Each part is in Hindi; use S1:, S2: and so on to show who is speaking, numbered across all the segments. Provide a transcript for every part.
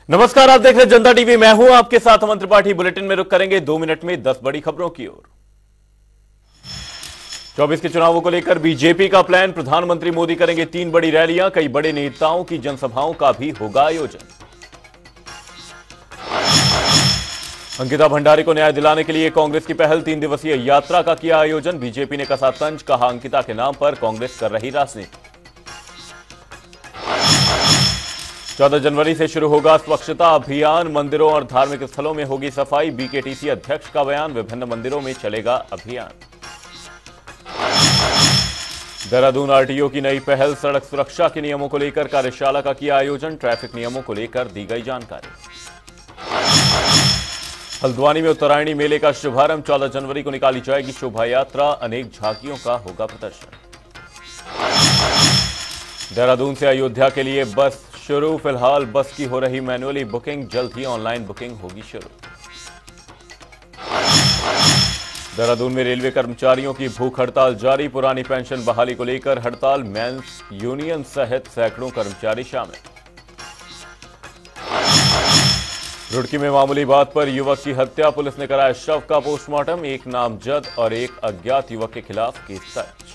S1: नमस्कार, आप देख रहे हैं जनता टीवी। मैं हूं आपके साथ अमन त्रिपाठी। बुलेटिन में रुक करेंगे 2 मिनट में 10 बड़ी खबरों की ओर। 24 के चुनावों को लेकर बीजेपी का प्लान। प्रधानमंत्री मोदी करेंगे 3 बड़ी रैलियां, कई बड़े नेताओं की जनसभाओं का भी होगा आयोजन। अंकिता भंडारी को न्याय दिलाने के लिए कांग्रेस की पहल, 3 दिवसीय यात्रा का किया आयोजन। बीजेपी ने कसा तंज, कहा अंकिता के नाम पर कांग्रेस कर रही राजनीति। 14 जनवरी से शुरू होगा स्वच्छता अभियान, मंदिरों और धार्मिक स्थलों में होगी सफाई। बीकेटीसी अध्यक्ष का बयान, विभिन्न मंदिरों में चलेगा अभियान। देहरादून आरटीओ की नई पहल, सड़क सुरक्षा के नियमों को लेकर कार्यशाला का किया आयोजन। ट्रैफिक नियमों को लेकर दी गई जानकारी। हल्द्वानी में उत्तरायणी मेले का शुभारंभ, 14 जनवरी को निकाली जाएगी शोभा यात्रा, अनेक झांकियों का होगा प्रदर्शन। देहरादून से अयोध्या के लिए बस शुरू, फिलहाल बस की हो रही मैन्युअली बुकिंग, जल्द ही ऑनलाइन बुकिंग होगी शुरू। देहरादून में रेलवे कर्मचारियों की भूख हड़ताल जारी, पुरानी पेंशन बहाली को लेकर हड़ताल, मेंस यूनियन सहित सैकड़ों कर्मचारी शामिल। रुड़की में मामूली बात पर युवक की हत्या, पुलिस ने कराया शव का पोस्टमार्टम, एक नामजद और एक अज्ञात युवक के खिलाफ केस दर्ज।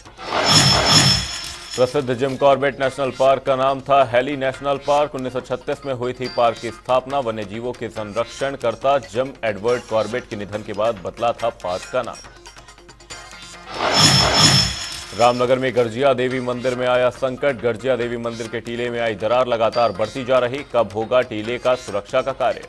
S1: प्रसिद्ध जिम कॉर्बेट नेशनल पार्क का नाम था हेली नेशनल पार्क, 1936 में हुई थी पार्क की स्थापना। वन्य जीवों के संरक्षण करता जिम एडवर्ड कॉर्बेट के निधन के बाद बदला था पार्क का नाम। रामनगर में गर्जिया देवी मंदिर में आया संकट, गर्जिया देवी मंदिर के टीले में आई दरार लगातार बढ़ती जा रही, कब होगा टीले का सुरक्षा का कार्य।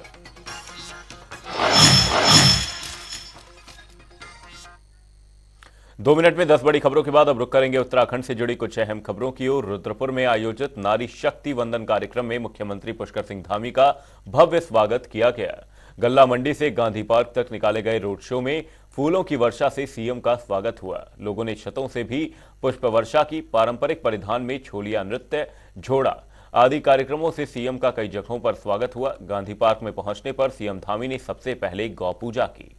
S1: दो मिनट में 10 बड़ी खबरों के बाद अब रुक करेंगे उत्तराखंड से जुड़ी कुछ अहम खबरों की ओर। रुद्रपुर में आयोजित नारी शक्ति वंदन कार्यक्रम में मुख्यमंत्री पुष्कर सिंह धामी का भव्य स्वागत किया गया। गल्ला मंडी से गांधी पार्क तक निकाले गए रोड शो में फूलों की वर्षा से सीएम का स्वागत हुआ। लोगों ने छतों से भी पुष्प वर्षा की, पारंपरिक परिधान में छोलिया नृत्य, झोड़ा आदि कार्यक्रमों से सीएम का कई जगहों पर स्वागत हुआ। गांधी पार्क में पहुंचने पर सीएम धामी ने सबसे पहले गौ पूजा की,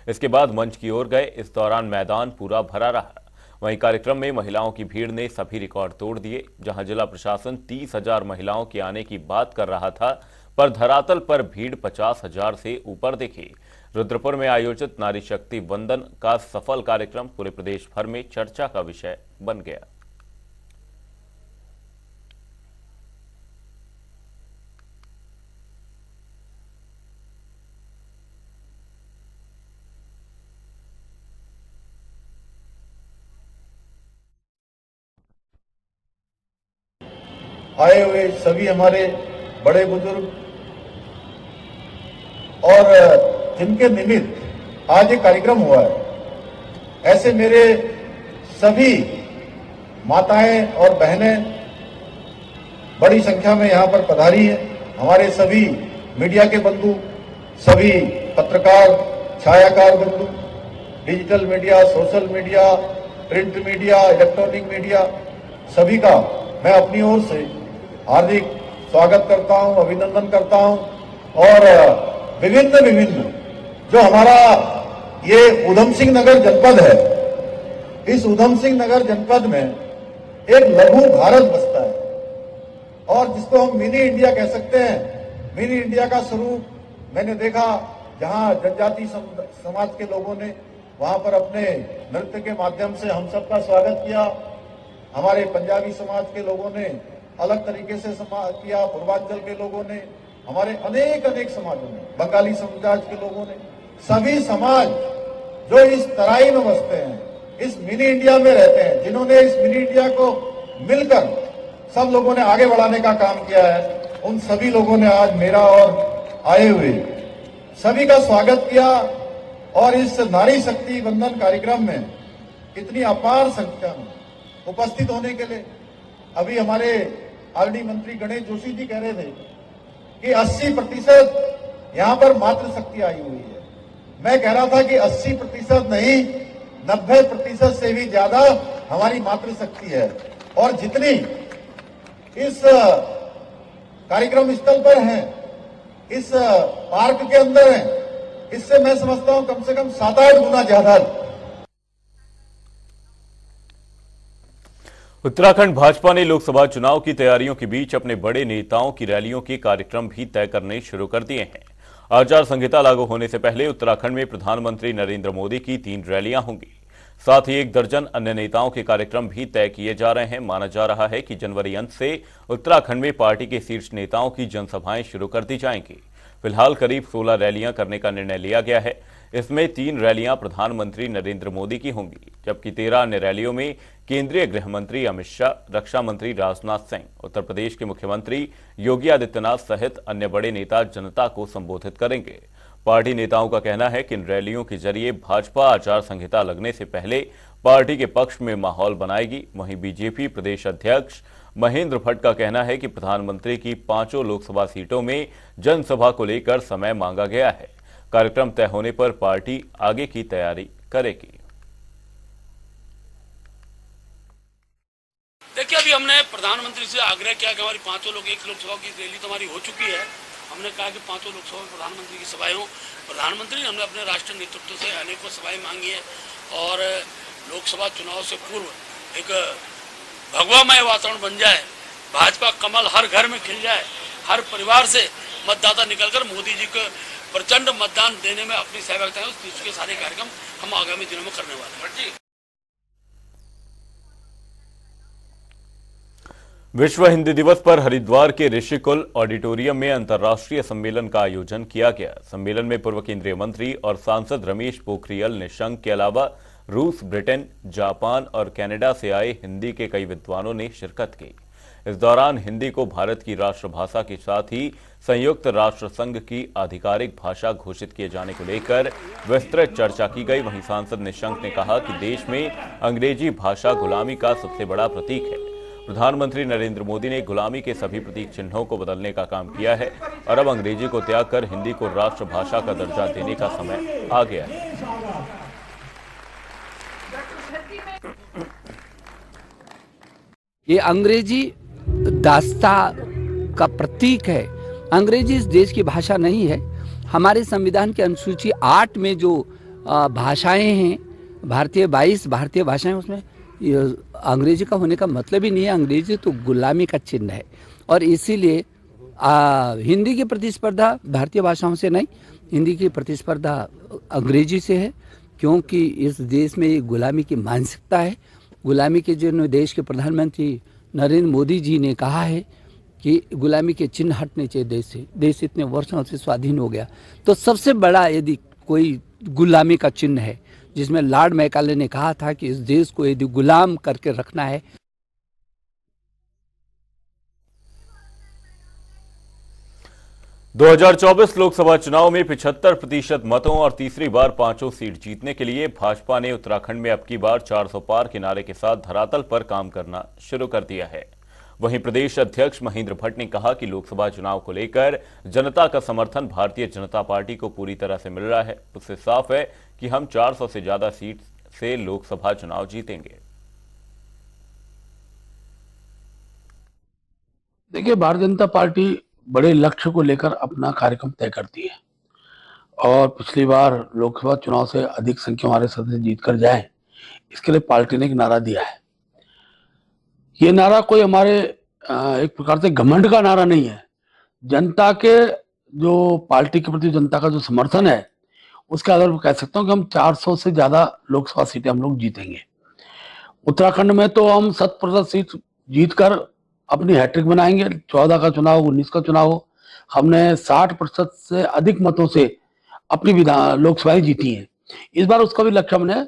S1: इसके बाद मंच की ओर गए। इस दौरान मैदान पूरा भरा रहा। वहीं कार्यक्रम में महिलाओं की भीड़ ने सभी रिकॉर्ड तोड़ दिए। जहां जिला प्रशासन 30,000 महिलाओं के आने की बात कर रहा था, पर धरातल पर भीड़ 50,000 से ऊपर दिखी। रुद्रपुर में आयोजित नारी शक्ति वंदन का सफल कार्यक्रम पूरे प्रदेश भर में चर्चा का विषय बन गया।
S2: आए हुए सभी हमारे बड़े बुजुर्ग और जिनके निमित्त आज ये कार्यक्रम हुआ है, ऐसे मेरे सभी माताएं और बहनें बड़ी संख्या में यहाँ पर पधारी है। हमारे सभी मीडिया के बंधु, सभी पत्रकार, छायाकार बंधु, digital media, social media, print media, electronic media, सभी का मैं अपनी ओर से हार्दिक स्वागत करता हूं, अभिनंदन करता हूं। और विभिन्न जो हमारा ये ऊधम सिंह नगर जनपद है, इस ऊधम सिंह नगर जनपद में एक लघु भारत बसता है और जिसको हम मिनी इंडिया कह सकते हैं। मिनी इंडिया का स्वरूप मैंने देखा, जहां जनजाति समाज के लोगों ने वहां पर अपने नृत्य के माध्यम से हम सबका स्वागत किया। हमारे पंजाबी समाज के लोगों ने अलग तरीके से किया, पूर्वांचल के लोगों ने, हमारे अनेक समाजों ने, बंगाली समाज के लोगों ने, सभी समाज जो इस तराई में बसते हैं, इस मिनी इंडिया में रहते हैं, जिन्होंने इस मिनी इंडिया को मिलकर सब लोगों ने आगे बढ़ाने का काम किया है, उन सभी लोगों ने आज मेरा और आए हुए सभी का स्वागत किया। और इस नारी शक्ति वंदन कार्यक्रम में इतनी अपार संख्या में उपस्थित होने के लिए, अभी हमारे आरडी मंत्री गणेश जोशी जी कह रहे थे कि 80% यहां पर मातृशक्ति आई हुई है। मैं कह रहा था कि 80% नहीं, 90% से भी ज्यादा हमारी मातृशक्ति है। और जितनी इस कार्यक्रम स्थल पर है, इस पार्क के अंदर है, इससे मैं समझता हूं कम से कम 7-8 गुना ज्यादा।
S1: उत्तराखंड भाजपा ने लोकसभा चुनाव की तैयारियों के बीच अपने बड़े नेताओं की रैलियों के कार्यक्रम भी तय करने शुरू कर दिए हैं। आचार संहिता लागू होने से पहले उत्तराखंड में प्रधानमंत्री नरेंद्र मोदी की 3 रैलियां होंगी। साथ ही 1 दर्जन अन्य नेताओं के कार्यक्रम भी तय किए जा रहे हैं। माना जा रहा है कि जनवरी अंत से उत्तराखंड में पार्टी के शीर्ष नेताओं की जनसभाएं शुरू कर दी जाएंगी। फिलहाल करीब 16 रैलियां करने का निर्णय लिया गया है। इसमें 3 रैलियां प्रधानमंत्री नरेंद्र मोदी की होंगी, जबकि 13 अन्य रैलियों में केंद्रीय गृह मंत्री अमित शाह, रक्षा मंत्री राजनाथ सिंह, उत्तर प्रदेश के मुख्यमंत्री योगी आदित्यनाथ सहित अन्य बड़े नेता जनता को संबोधित करेंगे। पार्टी नेताओं का कहना है कि इन रैलियों के जरिए भाजपा आचार संहिता लगने से पहले पार्टी के पक्ष में माहौल बनाएगी। वहीं बीजेपी प्रदेश अध्यक्ष महेंद्र भट्ट का कहना है कि प्रधानमंत्री की 5 लोकसभा सीटों में जनसभा को लेकर समय मांगा गया है। कार्यक्रम तय होने पर पार्टी आगे की तैयारी करेगी।
S3: देखिए, अभी हमने प्रधानमंत्री से आग्रह किया कि हमारी 5 लोकसभा की रैली तो हमारी हो चुकी है। हमने कहा कि 5 लोकसभा में प्रधानमंत्री की सभाएं हों। प्रधानमंत्री ने हमने अपने राष्ट्रीय नेतृत्व से अनेकों सभाएं मांगी है और लोकसभा चुनाव से पूर्व एक भगवामय वातावरण बन जाए, भाजपा कमल हर घर में खिल जाए, हर परिवार से मतदाता निकलकर मोदी जी को प्रचंड मतदान देने में अपनी सहभागिता है। उसके सारे कार्यक्रम हम आगामी दिनों में करने वाले हैं।
S1: विश्व हिंदी दिवस पर हरिद्वार के ऋषिकुल ऑडिटोरियम में अंतर्राष्ट्रीय सम्मेलन का आयोजन किया गया। सम्मेलन में पूर्व केंद्रीय मंत्री और सांसद रमेश पोखरियाल निशंक के अलावा रूस, ब्रिटेन, जापान और कनाडा से आए हिंदी के कई विद्वानों ने शिरकत की। इस दौरान हिंदी को भारत की राष्ट्रभाषा के साथ ही संयुक्त राष्ट्र संघ की आधिकारिक भाषा घोषित किए जाने को लेकर विस्तृत चर्चा की गई। वहीं सांसद निशंक ने कहा कि देश में अंग्रेजी भाषा गुलामी का सबसे बड़ा प्रतीक है। प्रधानमंत्री नरेंद्र मोदी ने गुलामी के सभी प्रतीक चिन्हों को बदलने का काम किया है और अब अंग्रेजी को त्याग कर हिंदी को राष्ट्रभाषा का दर्जा देने का समय आ गया है।
S4: ये अंग्रेजी दास्ता का प्रतीक है। अंग्रेजी इस देश की भाषा नहीं है। हमारे संविधान के अनुसूची 8 में जो भाषाएं हैं, भारतीय 22 भारतीय भाषाएं, उसमें अंग्रेजी का होने का मतलब ही नहीं है। अंग्रेजी तो गुलामी का चिन्ह है और इसीलिए हिंदी की प्रतिस्पर्धा भारतीय भाषाओं से नहीं, हिंदी की प्रतिस्पर्धा अंग्रेजी से है, क्योंकि इस देश में गुलामी की मानसिकता है। गुलामी के जो देश के प्रधानमंत्री नरेंद्र मोदी जी ने कहा है कि गुलामी के चिन्ह हटने चाहिए देश से। देश इतने वर्षों से स्वाधीन हो गया, तो सबसे बड़ा यदि कोई गुलामी का चिन्ह है, जिसमें लॉर्ड मैकाले ने कहा था कि इस देश को यदि गुलाम करके रखना है।
S1: – 2024 लोकसभा चुनाव में 75% मतों और तीसरी बार 5 सीट जीतने के लिए भाजपा ने उत्तराखंड में अब की बार 400 पार के नारे के साथ धरातल पर काम करना शुरू कर दिया है। वहीं प्रदेश अध्यक्ष महेंद्र भट्ट ने कहा कि लोकसभा चुनाव को लेकर जनता का समर्थन भारतीय जनता पार्टी को पूरी तरह से मिल रहा है। उससे साफ है कि हम 400 से ज्यादा सीट से लोकसभा चुनाव जीतेंगे।
S5: देखिए, भारतीय जनता पार्टी बड़े लक्ष्य को लेकर अपना कार्यक्रम तय करती है और पिछली बार लोकसभा चुनाव से अधिक संख्या हमारे सदस्य जीत कर जाए, इसके लिए पार्टी ने एक नारा दिया है। ये नारा कोई हमारे एक प्रकार से घमंड का नारा नहीं है। जनता के जो पार्टी के प्रति जनता का जो समर्थन है, उसके आधार पर कह सकता हूँ कि हम 400 से ज्यादा लोकसभा सीटें हम लोग जीतेंगे। उत्तराखंड में तो हम 100% सीट जीतकर अपनी हैट्रिक बनाएंगे। 14 का चुनाव हो, 19 का चुनाव हो, हमने 60% से अधिक मतों से अपनी लोकसभाएं जीती हैं। इस बार उसका भी लक्ष्य हमने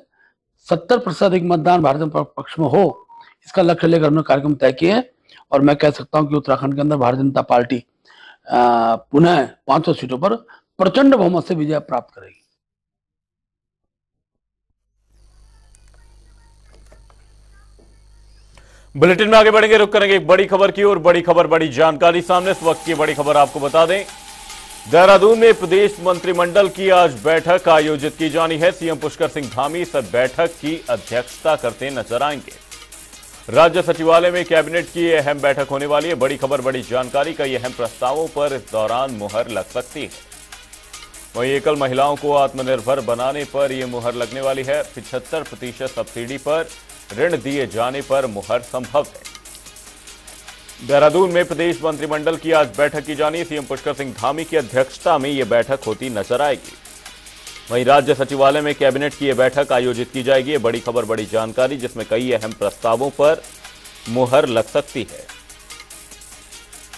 S5: 70% अधिक मतदान भारतीय पक्ष में हो, इसका लक्ष्य लेकर हमने कार्यक्रम तय किए हैं और मैं कह सकता हूं कि उत्तराखंड के अंदर भारतीय जनता पार्टी पुनः 500 सीटों पर प्रचंड बहुमत से विजय प्राप्त करेगी।
S1: बुलेटिन में आगे बढ़ेंगे, रुक करेंगे एक बड़ी खबर की ओर। बड़ी खबर, बड़ी जानकारी सामने। इस वक्त की बड़ी खबर आपको बता दें, देहरादून में प्रदेश मंत्रिमंडल की आज बैठक आयोजित की जानी है। सीएम पुष्कर सिंह धामी इस बैठक की अध्यक्षता करते नजर आएंगे। राज्य सचिवालय में कैबिनेट की अहम बैठक होने वाली है। बड़ी खबर, बड़ी जानकारी का ये अहम प्रस्तावों पर इस दौरान मुहर लग सकती है। वहीं एकल महिलाओं को आत्मनिर्भर बनाने पर यह मुहर लगने वाली है। 75% सब्सिडी पर ऋण दिए जाने पर मुहर संभव है। देहरादून में प्रदेश मंत्रिमंडल की आज बैठक की जानी। सीएम पुष्कर सिंह धामी की अध्यक्षता में यह बैठक होती नजर आएगी। वहीं राज्य सचिवालय में कैबिनेट की यह बैठक आयोजित की जाएगी। ये बड़ी खबर, बड़ी जानकारी, जिसमें कई अहम प्रस्तावों पर मुहर लग सकती है।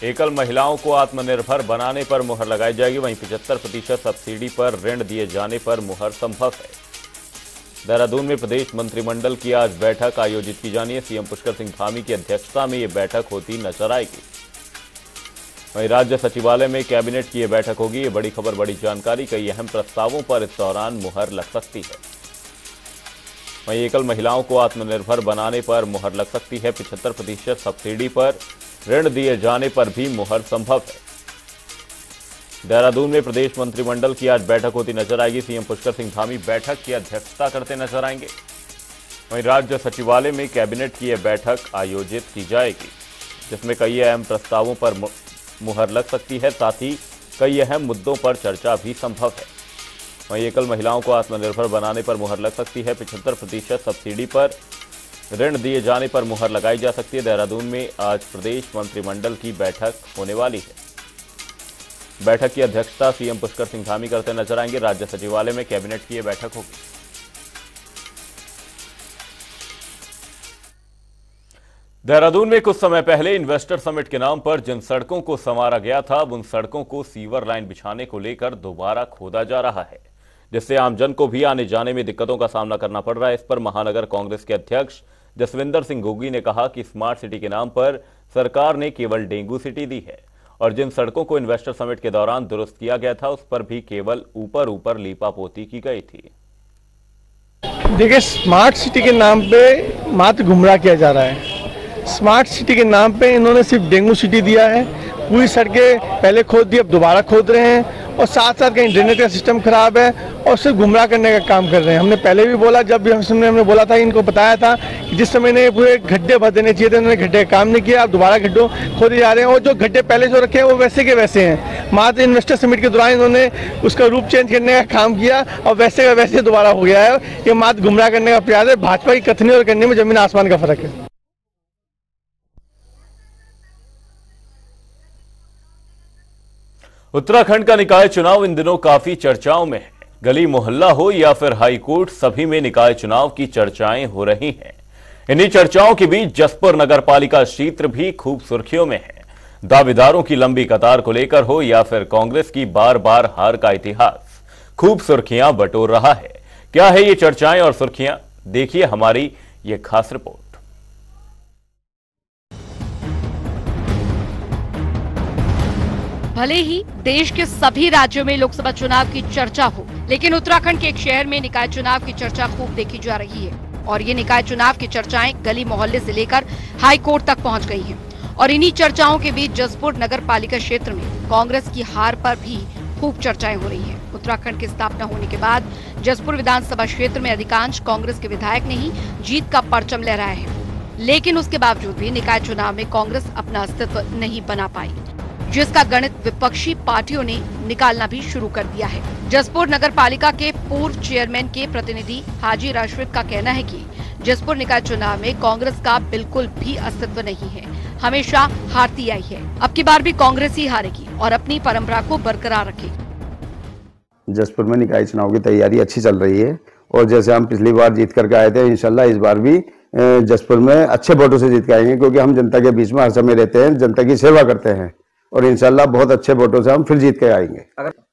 S1: एकल महिलाओं को आत्मनिर्भर बनाने पर मुहर लगाई जाएगी। वहीं 75% सब्सिडी पर ऋण दिए जाने पर मुहर संभव है। देहरादून में प्रदेश मंत्रिमंडल की आज बैठक आयोजित की जानी है। सीएम पुष्कर सिंह धामी की अध्यक्षता में यह बैठक होती नजर आएगी। वहीं राज्य सचिवालय में कैबिनेट की यह बैठक होगी। ये बड़ी खबर, बड़ी जानकारी, कई अहम प्रस्तावों पर इस दौरान मुहर लग सकती है। वहीं एकल महिलाओं को आत्मनिर्भर बनाने पर मुहर लग सकती है। 75% सब्सिडी पर ऋण दिए जाने पर भी मुहर संभव है। देहरादून में प्रदेश मंत्रिमंडल की आज बैठक होती नजर आएगी। सीएम पुष्कर सिंह धामी बैठक की अध्यक्षता करते नजर आएंगे। वहीं राज्य सचिवालय में कैबिनेट की यह बैठक आयोजित की जाएगी, जिसमें कई अहम प्रस्तावों पर मुहर लग सकती है। साथ ही कई अहम मुद्दों पर चर्चा भी संभव है। वहीं एकल महिलाओं को आत्मनिर्भर बनाने पर मुहर लग सकती है। 75% सब्सिडी पर ऋण दिए जाने पर मुहर लगाई जा सकती है। देहरादून में आज प्रदेश मंत्रिमंडल की बैठक होने वाली है। बैठक की अध्यक्षता सीएम पुष्कर सिंह धामी करते नजर आएंगे। राज्य सचिवालय में कैबिनेट की यह बैठक होगी। देहरादून में कुछ समय पहले इन्वेस्टर समिट के नाम पर जिन सड़कों को संवारा गया था, अब उन सड़कों को सीवर लाइन बिछाने को लेकर दोबारा खोदा जा रहा है, जिससे आमजन को भी आने जाने में दिक्कतों का सामना करना पड़ रहा है। इस पर महानगर कांग्रेस के अध्यक्ष जसविंदर सिंह गोगी ने कहा कि स्मार्ट सिटी के नाम पर सरकार ने केवल डेंगू सिटी दी है और जिन सड़कों को इन्वेस्टर समिट के दौरान दुरुस्त किया गया था, उस पर भी केवल ऊपर ऊपर लीपापोती की गई थी।
S6: देखिए, स्मार्ट सिटी के नाम पे मात्र गुमराह किया जा रहा है। स्मार्ट सिटी के नाम पे इन्होंने सिर्फ डेंगू सिटी दिया है। पूरी सड़कें पहले खोद दी, अब दोबारा खोद रहे हैं और साथ साथ कहीं ड्रेनेज का सिस्टम खराब है और सिर्फ गुमराह करने का काम कर रहे हैं। हमने पहले भी बोला, जब भी हमने बोला था, इनको बताया था कि जिस समय ने पूरे गड्ढे भर देने चाहिए थे, उन्होंने गड्ढे का काम नहीं किया। अब दोबारा गड्ढों खोदे जा रहे हैं और जो गड्ढे पहले जो रखे हैं वो वैसे के वैसे हैं। मात्र इन्वेस्टर समिट के दौरान इन्होंने उसका रूप चेंज करने का काम किया और वैसे का वैसे दोबारा हो गया है। ये मात्र गुमराह करने का प्रयास है। भाजपा की कथनी और करने में जमीन आसमान का फर्क है।
S1: उत्तराखंड का निकाय चुनाव इन दिनों काफी चर्चाओं में है। गली मोहल्ला हो या फिर हाईकोर्ट, सभी में निकाय चुनाव की चर्चाएं हो रही हैं। इन्हीं चर्चाओं के बीच जसपुर नगरपालिका क्षेत्र भी खूब सुर्खियों में है। दावेदारों की लंबी कतार को लेकर हो या फिर कांग्रेस की बार बार हार का इतिहास, खूब सुर्खियां बटोर रहा है। क्या है ये चर्चाएं और सुर्खियां, देखिए हमारी ये खास रिपोर्ट।
S7: भले ही देश के सभी राज्यों में लोकसभा चुनाव की चर्चा हो, लेकिन उत्तराखंड के एक शहर में निकाय चुनाव की चर्चा खूब देखी जा रही है। और ये निकाय चुनाव की चर्चाएं गली मोहल्ले से लेकर हाई कोर्ट तक पहुंच गई हैं। और इन्हीं चर्चाओं के बीच जसपुर नगर पालिका क्षेत्र में कांग्रेस की हार पर भी खूब चर्चाएं हो रही है। उत्तराखंड की स्थापना होने के बाद जसपुर विधानसभा क्षेत्र में अधिकांश कांग्रेस के विधायक ने ही जीत का परचम लहराया है, लेकिन उसके बावजूद भी निकाय चुनाव में कांग्रेस अपना अस्तित्व नहीं बना पाई, जिसका गणित विपक्षी पार्टियों ने निकालना भी शुरू कर दिया है। जसपुर नगर पालिका के पूर्व चेयरमैन के प्रतिनिधि हाजी राशिद का कहना है कि जसपुर निकाय चुनाव में कांग्रेस का बिल्कुल भी अस्तित्व नहीं है, हमेशा हारती आई है। अब की बार भी कांग्रेस ही हारेगी और अपनी परंपरा को बरकरार रखेगी।
S8: जसपुर में निकाय चुनाव की तैयारी अच्छी चल रही है और जैसे हम पिछली बार जीत करके आए थे, इंशाल्लाह इस बार भी जसपुर में अच्छे वोटों से जीत के आएंगे, क्योंकि हम जनता के बीच में हर समय रहते हैं, जनता की सेवा करते हैं और इंशाल्लाह बहुत अच्छे वोटों से हम फिर जीत के आएंगे।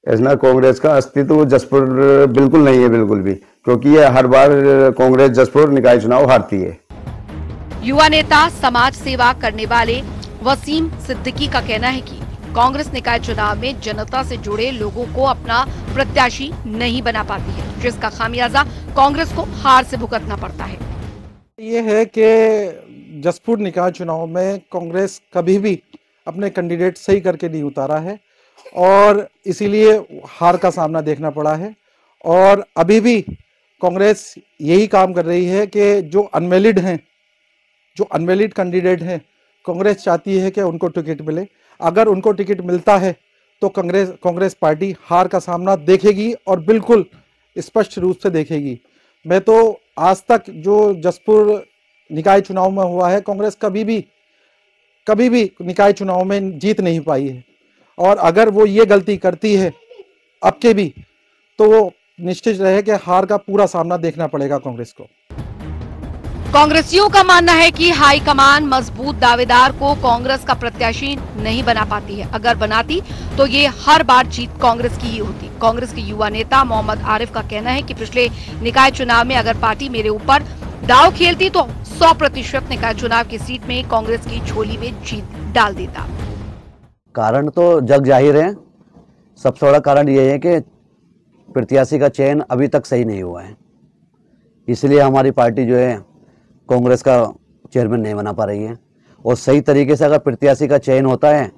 S8: ऐसा कांग्रेस का अस्तित्व जसपुर बिल्कुल नहीं है, बिल्कुल भी, क्योंकि ये हर बार कांग्रेस जसपुर निकाय चुनाव हारती है।
S7: युवा नेता, समाज सेवा करने वाले वसीम सिद्दीकी का कहना है कि कांग्रेस निकाय चुनाव में जनता से जुड़े लोगों को अपना प्रत्याशी नहीं बना पाती है, जिसका खामियाजा कांग्रेस को हार से भुगतना पड़ता है।
S6: ये है कि जसपुर निकाय चुनाव में कांग्रेस कभी भी अपने कैंडिडेट सही करके नहीं उतारा है और इसीलिए हार का सामना देखना पड़ा है। और अभी भी कांग्रेस यही काम कर रही है कि जो अनवैलिड हैं, जो अनवैलिड कैंडिडेट हैं, कांग्रेस चाहती है कि उनको टिकट मिले। अगर उनको टिकट मिलता है तो कांग्रेस पार्टी हार का सामना देखेगी और बिल्कुल स्पष्ट रूप से देखेगी। मैं तो आज तक जो जसपुर
S9: निकाय चुनाव में हुआ है, कांग्रेस कभी भी निकाय चुनाव में जीत नहीं पाई है। और अगर वो ये गलती करती है अब के भी, तो वो निश्चित रहे कि हार का पूरा सामना देखना पड़ेगा कांग्रेस को।
S7: कांग्रेसियों का मानना है कि हाईकमान मजबूत दावेदार को कांग्रेस का प्रत्याशी नहीं बना पाती है। अगर बनाती तो ये हर बार जीत कांग्रेस की ही होती। कांग्रेस के युवा नेता मोहम्मद आरिफ का कहना है कि पिछले निकाय चुनाव में अगर पार्टी मेरे ऊपर दाव खेलती तो 100% निकाय चुनाव की सीट में कांग्रेस की झोली में जीत डाल देता।
S10: कारण तो जग जाहिर है। सबसे बड़ा कारण ये है कि प्रत्याशी का चयन अभी तक सही नहीं हुआ है, इसलिए हमारी पार्टी जो है कांग्रेस का चेयरमैन नहीं बना पा रही है। और सही तरीके से अगर प्रत्याशी का चयन होता है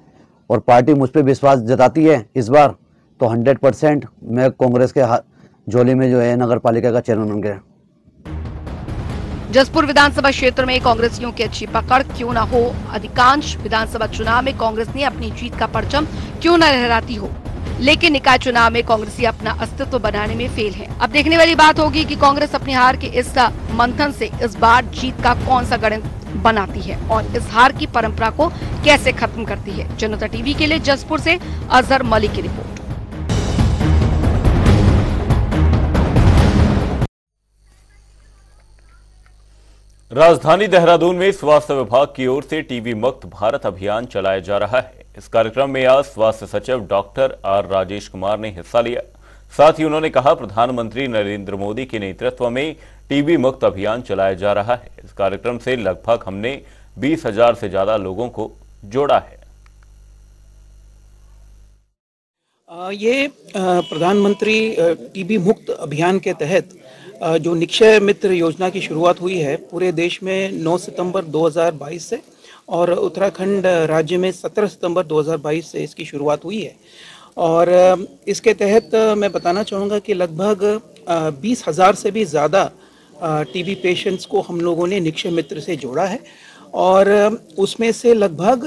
S10: और पार्टी मुझ पर विश्वास जताती है इस बार, तो 100% मैं कांग्रेस के झोली में जो है नगर पालिका का चेयरमैन बन गया।
S7: जसपुर विधानसभा क्षेत्र में कांग्रेसियों की अच्छी पकड़ क्यों न हो, अधिकांश विधानसभा चुनाव में कांग्रेस ने अपनी जीत का परचम क्यों न लहराती हो, लेकिन निकाय चुनाव में कांग्रेसी अपना अस्तित्व बनाने में फेल है। अब देखने वाली बात होगी कि कांग्रेस अपनी हार के इस मंथन से इस बार जीत का कौन सा गणित बनाती है और इस हार की परंपरा को कैसे खत्म करती है। जनता टीवी के लिए जसपुर से अजहर मलिक की रिपोर्ट।
S1: राजधानी देहरादून में स्वास्थ्य विभाग की ओर से टीबी मुक्त भारत अभियान चलाया जा रहा है। इस कार्यक्रम में आज स्वास्थ्य सचिव डॉक्टर आर राजेश कुमार ने हिस्सा लिया। साथ ही उन्होंने कहा, प्रधानमंत्री नरेंद्र मोदी के नेतृत्व में टीबी मुक्त अभियान चलाया जा रहा है। इस कार्यक्रम से लगभग हमने 20,000 से ज्यादा लोगों को जोड़ा है।
S11: ये प्रधानमंत्री टीबी मुक्त अभियान के तहत जो निक्षय मित्र योजना की शुरुआत हुई है पूरे देश में 9 सितंबर 2022 से, और उत्तराखंड राज्य में 17 सितंबर 2022 से इसकी शुरुआत हुई है। और इसके तहत मैं बताना चाहूँगा कि लगभग 20,000 से भी ज़्यादा टीबी पेशेंट्स को हम लोगों ने निक्षय मित्र से जोड़ा है, और उसमें से लगभग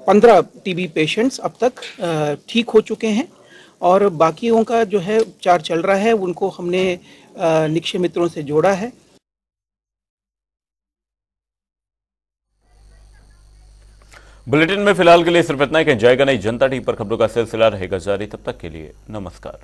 S11: 15 टीबी पेशेंट्स अब तक ठीक हो चुके हैं, और बाकियों का जो है उपचार चल रहा है, उनको हमने निक्षय मित्रों से जोड़ा है।
S1: बुलेटिन में फिलहाल के लिए सिर्फ इतना ही। कहीं जाएगा नहीं। जनता टीवी पर खबरों का सिलसिला रहेगा जारी। तब तक के लिए नमस्कार।